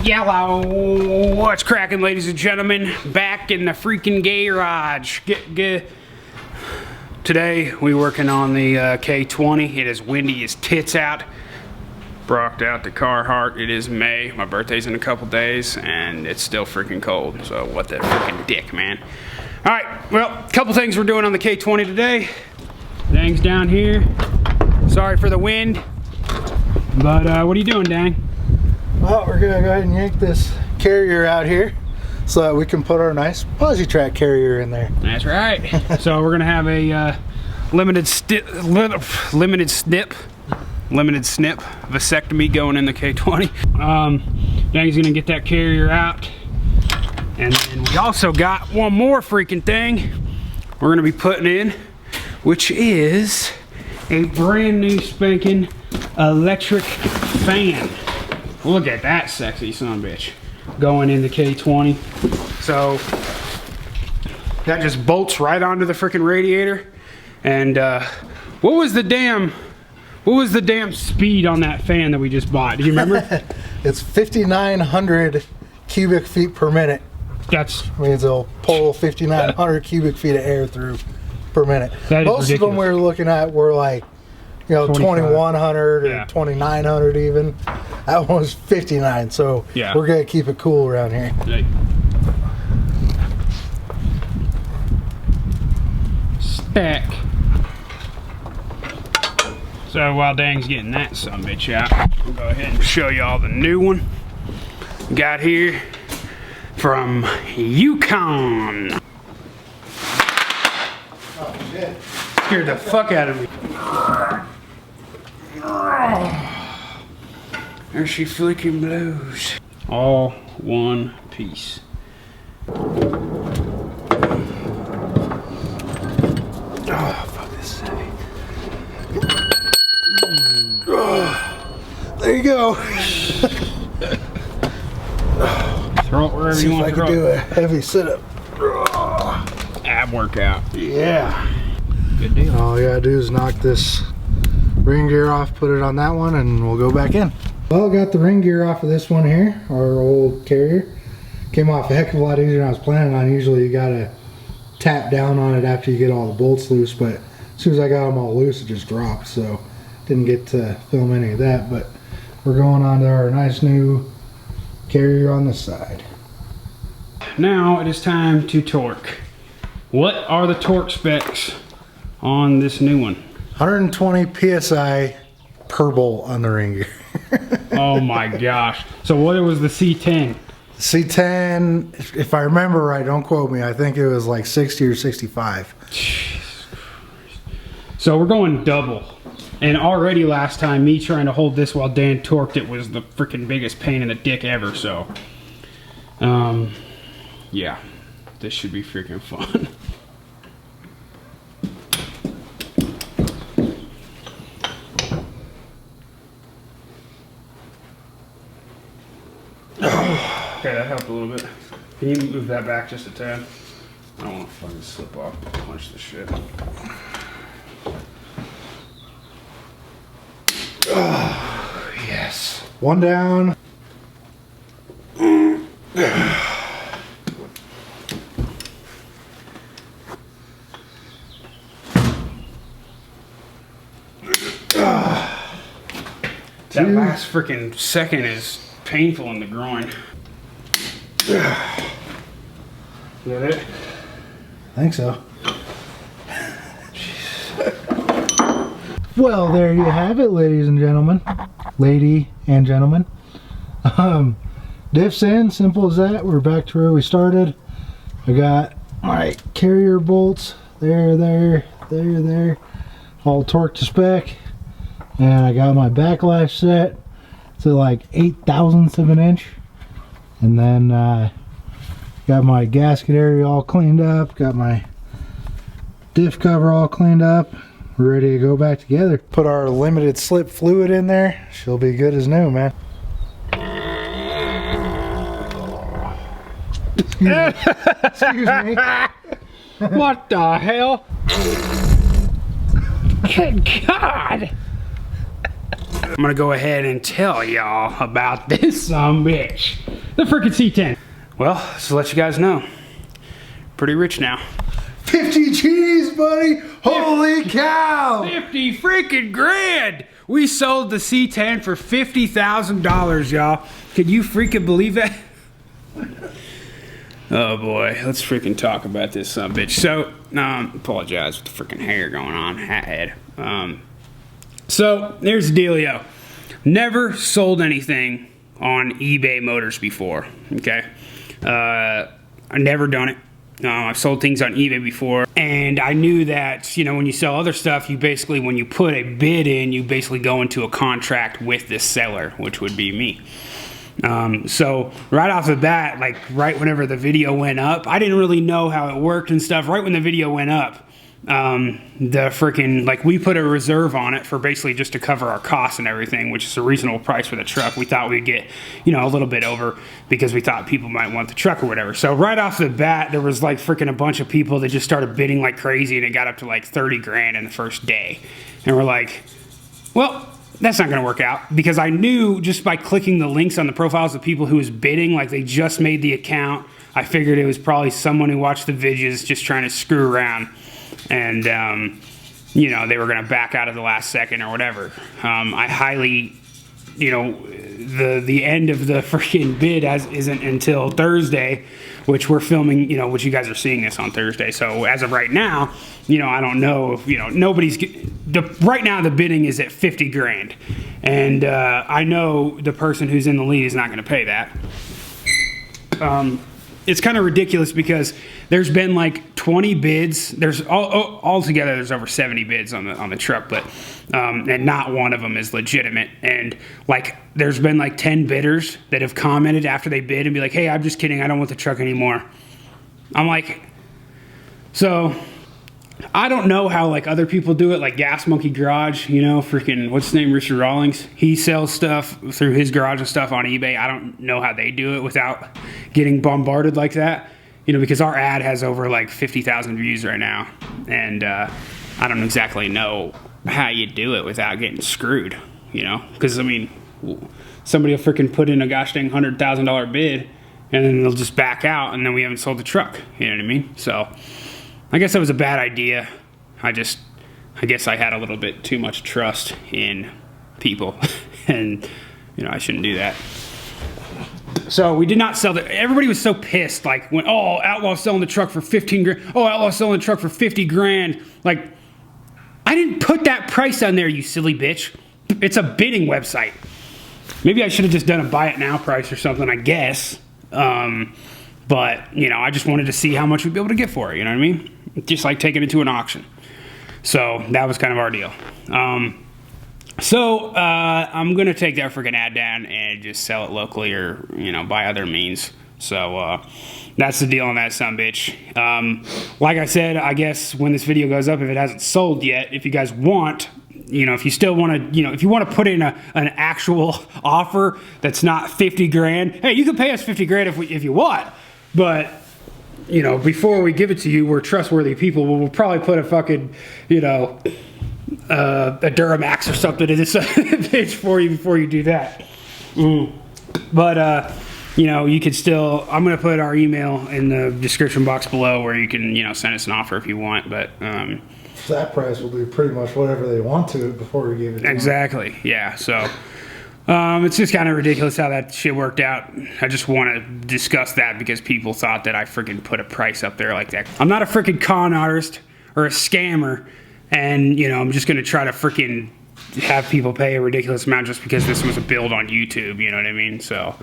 Yellow, what's cracking, ladies and gentlemen? Back in the freaking garage. Today we working on the K20. It is windy as tits out. Brocked out the Carhartt. It is May. My birthday's in a couple days, and it's still freaking cold. So what the freaking dick, man. All right, well, a couple things we're doing on the K20 today. Dang's down here. Sorry for the wind, but what are you doing, Dang? Well, we're gonna go ahead and yank this carrier out here so that we can put our nice posi-track carrier in there. That's right. So we're gonna have a limited snip vasectomy going in the K20. Dang's gonna get that carrier out, and then we also got one more freaking thing we're gonna be putting in, which is a brand new spanking electric fan. Look at that sexy son of a bitch going in the K20. So that just bolts right onto the freaking radiator. And what was the damn speed on that fan that we just bought? Do you remember? It's 5,900 cubic feet per minute. That means it'll pull 5,900 cubic feet of air through per minute. Most of them we were looking at were like, you know, 2,100 or 2,900 even. That one was 59, so yeah, we're gonna keep it cool around here. Right. Spec. So while Dang's getting that sumbitch out, we'll go ahead and show y'all the new one we got here from Yukon. Oh shit! Scared the fuck out of me. There she flicking blows. All one piece. Oh, fuck this thing. There you go. Throw it wherever you want to throw it. See if I can do a heavy sit-up. Ab workout. Yeah. Good deal. All you gotta do is knock this ring gear off, put it on that one, and we'll go back in. Well, got the ring gear off of this one here, our old carrier. Came off a heck of a lot easier than I was planning on. Usually you gotta tap down on it after you get all the bolts loose, but as soon as I got them all loose, it just dropped, so didn't get to film any of that. But we're going on to our nice new carrier on this side. Now it is time to torque. What are the torque specs on this new one? 120 psi per bolt on the ring gear. Oh my gosh. So what was the C10? C10, if I remember right, don't quote me, I think it was like 60 or 65. Jesus Christ. So we're going double. And already last time, me trying to hold this while Dan torqued it was the freaking biggest pain in the dick ever, so. Yeah. This should be freaking fun. Okay, that helped a little bit. Can you move that back just a tad? I don't want to fucking slip off and punch this shit. Oh, yes. One down. That last freaking second is painful in the groin. Is that it? I think so. Well, there you have it, ladies and gentlemen. Lady and gentlemen. Diffs in, simple as that. We're back to where we started. I got my carrier bolts there, all torqued to spec. And I got my backlash set to like 8,000ths of an inch. And then got my gasket area all cleaned up, got my diff cover all cleaned up. We're ready to go back together. Put our limited slip fluid in there. She'll be good as new, man. Excuse me. What the hell? Good God! I'm gonna go ahead and tell y'all about this sumbitch. The freaking C10. Well, just to let you guys know, pretty rich now. 50 G's, buddy! Holy cow! 50 freaking grand! We sold the C10 for $50,000, y'all. Could you freaking believe that? Oh boy, let's freaking talk about this son of a bitch. So, apologize with the freaking hair going on, hat head. So, here's the dealio. Never sold anything on eBay Motors before, okay? I've never done it. I've sold things on eBay before, and I knew that, you know, when you sell other stuff, you basically, when you put a bid in, you basically go into a contract with the seller, which would be me. So right off the bat, like right whenever the video went up, I didn't really know how it worked and stuff. Right when the video went up, the freaking, like, we put a reserve on it for basically just to cover our costs and everything, which is a reasonable price for the truck. We thought we'd get, you know, a little bit over because we thought people might want the truck or whatever. So right off the bat, there was like freaking a bunch of people that just started bidding like crazy, and it got up to like 30 grand in the first day. And we're like, well, that's not going to work out, because I knew just by clicking the links on the profiles of people who was bidding, like they just made the account. I figured it was probably someone who watched the videos just trying to screw around. And, you know, they were going to back out at the last second or whatever. I highly, you know, the end of the freaking bid isn't until Thursday, which we're filming, you know, which you guys are seeing this on Thursday. So as of right now, you know, I don't know if, you know, right now the bidding is at 50 grand. And I know the person who's in the lead is not going to pay that. It's kind of ridiculous because there's been like 20 bids. There's altogether there's over 70 bids on the truck, but and not one of them is legitimate. And like there's been like 10 bidders that have commented after they bid and be like, "Hey, I'm just kidding. I don't want the truck anymore." I'm like, so I don't know how like other people do it, like Gas Monkey Garage, you know, freaking, what's his name, Richard Rawlings. He sells stuff through his garage and stuff on eBay. I don't know how they do it without getting bombarded like that, you know, because our ad has over like 50,000 views right now. And I don't exactly know how you do it without getting screwed, you know, because I mean, somebody will freaking put in a gosh dang $100,000 bid and then they'll just back out and then we haven't sold the truck, you know what I mean? So I guess that was a bad idea. I guess I had a little bit too much trust in people and, you know, I shouldn't do that. So we did not sell the, everybody was so pissed, like when, oh, Outlaw's selling the truck for 15 grand. Oh, Outlaw's selling the truck for 50 grand. Like, I didn't put that price on there, you silly bitch. It's a bidding website. Maybe I should have just done a buy it now price or something, I guess. But, you know, I just wanted to see how much we'd be able to get for it, you know what I mean? Just like taking it to an auction. So that was kind of our deal. I'm going to take that freaking ad down and just sell it locally or, you know, by other means. So that's the deal on that sumbitch. Like I said, I guess when this video goes up, if it hasn't sold yet, if you guys want, you know, if you still want to, you know, if you want to put in an actual offer that's not 50 grand, hey, you can pay us 50 grand if you want. But, you know, before we give it to you, we're trustworthy people. We'll probably put a fucking, you know, a Duramax or something in this page for you before you do that. But, you know, you could still, I'm going to put our email in the description box below where you can, you know, send us an offer if you want. But, that price will do pretty much whatever they want to before we give it to them. Exactly, yeah. So it's just kind of ridiculous how that shit worked out. I just want to discuss that because people thought that I freaking put a price up there like that. I'm not a freaking con artist or a scammer, and, you know, I'm just going to try to freaking have people pay a ridiculous amount just because this was a build on YouTube, you know what I mean? So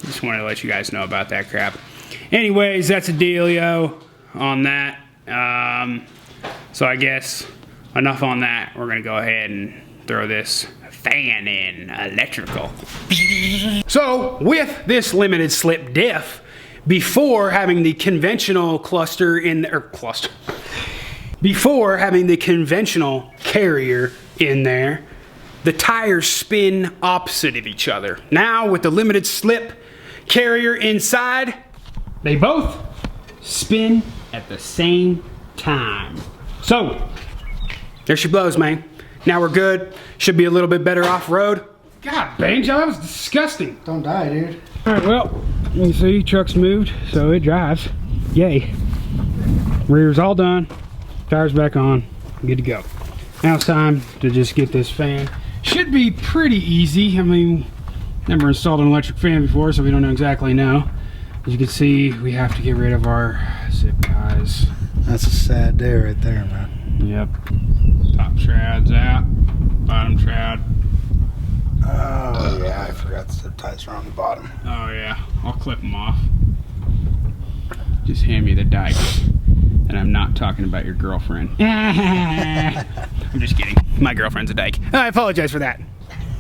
just wanted to let you guys know about that crap. Anyways, that's a dealio on that. So I guess enough on that. We're going to go ahead and throw this fan in electrical. So with this limited slip diff, before having the conventional cluster in there, before having the conventional carrier in there, the tires spin opposite of each other. Now with the limited slip carrier inside, they both spin at the same time. So there she blows, man. Now we're good. Should be a little bit better off-road. God, Banjo, that was disgusting. Don't die, dude. All right, well, you see, truck's moved, so it drives. Yay. Rear's all done. Tires back on. Good to go. Now it's time to just get this fan. Should be pretty easy. I mean, never installed an electric fan before, so we don't exactly know. As you can see, we have to get rid of our zip ties. That's a sad day right there, man. Yep. Top shroud's out. Bottom shroud. Oh, yeah, I forgot the zip ties are on the bottom. Oh, yeah. I'll clip them off. Just hand me the dikes. And I'm not talking about your girlfriend. I'm just kidding. My girlfriend's a dyke. I apologize for that,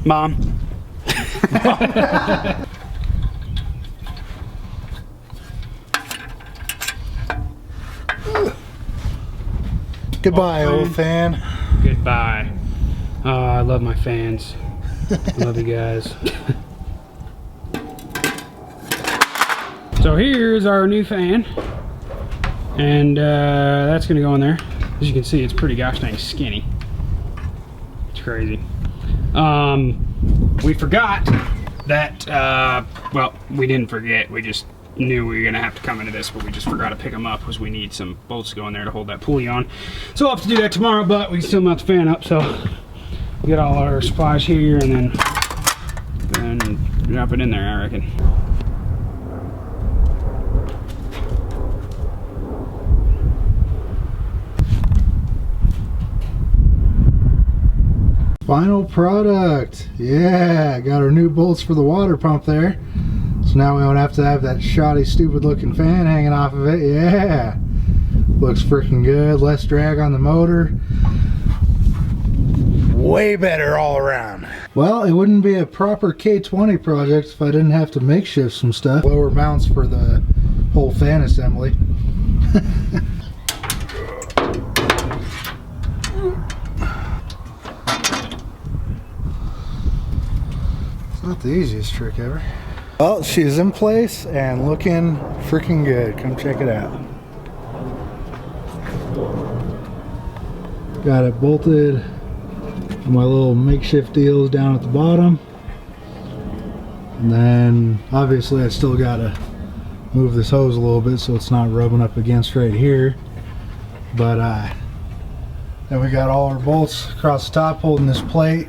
Mom. Goodbye, old fan. Goodbye. Oh, I love my fans. Love you guys. So here's our new fan. And that's gonna go in there. As you can see, it's pretty gosh dang skinny. It's crazy. We forgot that, well, we didn't forget. We just knew we were gonna have to come into this, but we just forgot to pick them up because we need some bolts to go in there to hold that pulley on. So we'll have to do that tomorrow, but we can still mount the fan up. So we get all our supplies here and then drop it in there, I reckon. Final product. Yeah, got our new bolts for the water pump there. So now we don't have to have that shoddy, stupid looking fan hanging off of it. Yeah. Looks freaking good. Less drag on the motor. Way better all around. Well, it wouldn't be a proper K20 project if I didn't have to makeshift some stuff. Lower mounts for the whole fan assembly. Not the easiest trick ever. Well, she's in place and looking freaking good. Come check it out. Got it bolted. My little makeshift deals down at the bottom. And then obviously I still gotta move this hose a little bit so it's not rubbing up against right here. But then we got all our bolts across the top holding this plate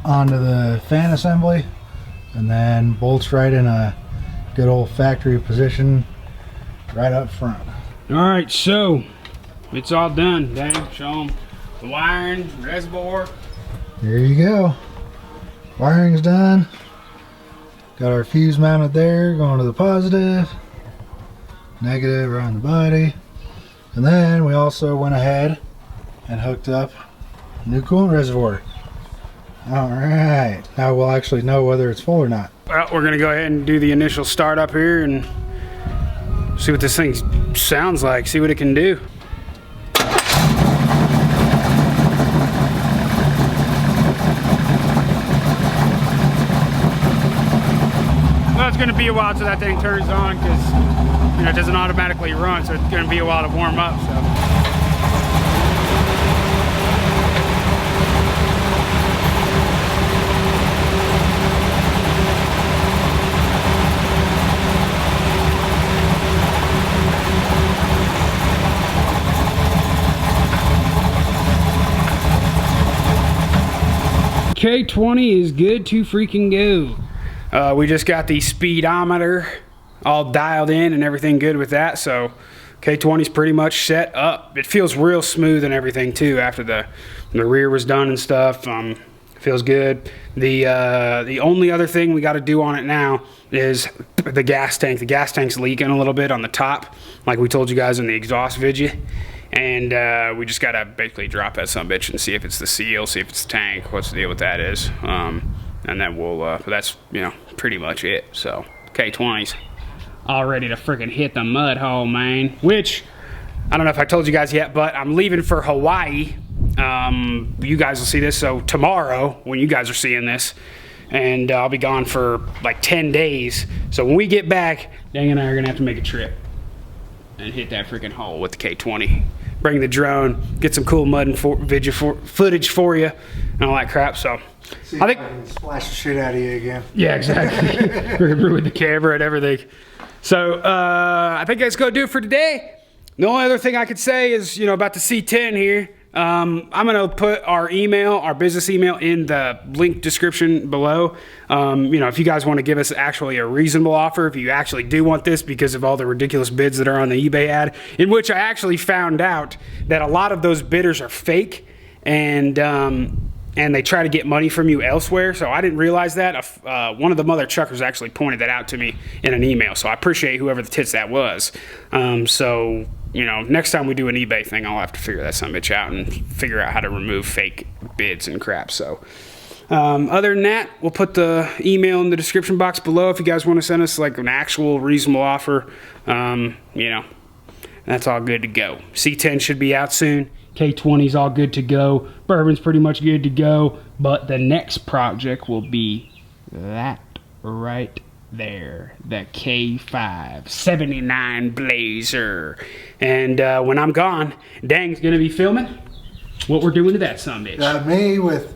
onto the fan assembly. And then bolts right in a good old factory position right up front. All right, so it's all done. Dang, show them the wiring, reservoir. There you go. Wiring's done. Got our fuse mounted there, going to the positive, negative around the body. And then we also went ahead and hooked up a new coolant reservoir. Alright, now we'll actually know whether it's full or not. Well, we're gonna go ahead and do the initial start up here and see what this thing sounds like, see what it can do. Well, it's gonna be a while till that thing turns on because, you know, it doesn't automatically run, so it's gonna be a while to warm up, so. K20 is good to freaking go. We just got the speedometer all dialed in and everything good with that, so K20 is pretty much set up. It feels real smooth and everything too after the rear was done and stuff. It feels good. The only other thing we got to do on it now is the gas tank. The gas tank's leaking a little bit on the top, like we told you guys in the exhaust video. And we just gotta basically drop that sumbitch and see if it's the seal, see if it's the tank, what's the deal with that is. And then we'll, that's, you know, pretty much it. So, K20's all ready to freaking hit the mud hole, man. Which, I don't know if I told you guys yet, but I'm leaving for Hawaii. You guys will see this, so tomorrow, when you guys are seeing this, and I'll be gone for like 10 days. So when we get back, Dang and I are gonna have to make a trip and hit that freaking hole with the K20. bring the drone, get some cool mud and footage for you, and all that crap. So See I think if I can splash the shit out of you again. yeah, exactly. We're gonna ruin the camera and everything. So I think that's gonna do it for today. The only other thing I could say is, you know, about the C10 here. I'm gonna put our email, our business email, in the link description below. You know, if you guys want to give us actually a reasonable offer, if you actually do want this because of all the ridiculous bids that are on the eBay ad, in which I actually found out that a lot of those bidders are fake, and they try to get money from you elsewhere. So I didn't realize that. One of the mother truckers actually pointed that out to me in an email. So I appreciate whoever the tits that was. So, you know, next time we do an eBay thing, I'll have to figure that son of a bitch out and figure out how to remove fake bids and crap. So other than that, we'll put the email in the description box below if you guys want to send us like an actual reasonable offer. You know, that's all good to go. C10 should be out soon. K20's all good to go. Bourbon's pretty much good to go. But the next project will be that right there. The K5 79 Blazer. And when I'm gone, Dang's going to be filming what we're doing to that sumbitch. Me with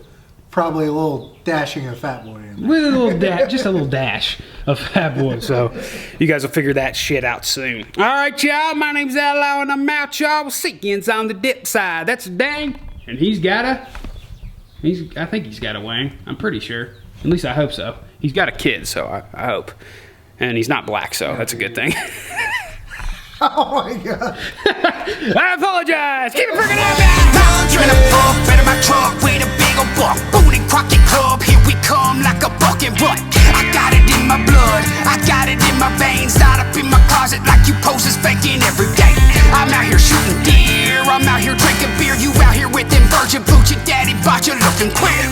probably a little dashing of Fat Boy in there. With a little just a little dash of Fat Boy. So you guys will figure that shit out soon. All right, y'all. My name's Outlaw, and I'm out, y'all. We'll see you on the dip side. That's Dang, and I think he's got a wang. I'm pretty sure. At least I hope so. He's got a kid, so I hope. And he's not black, so that's a good thing. Oh my God. I apologize. Keep it freaking up. Laundry in a pump, in my truck with a big old buck. Booty crockett club, here we come like a bucket rut. I got it in my blood, I got it in my veins. Not up in my closet like you poses faking every day. I'm out here shooting deer, I'm out here drinking beer. You out here with them virgin boots, your daddy bought you looking queer.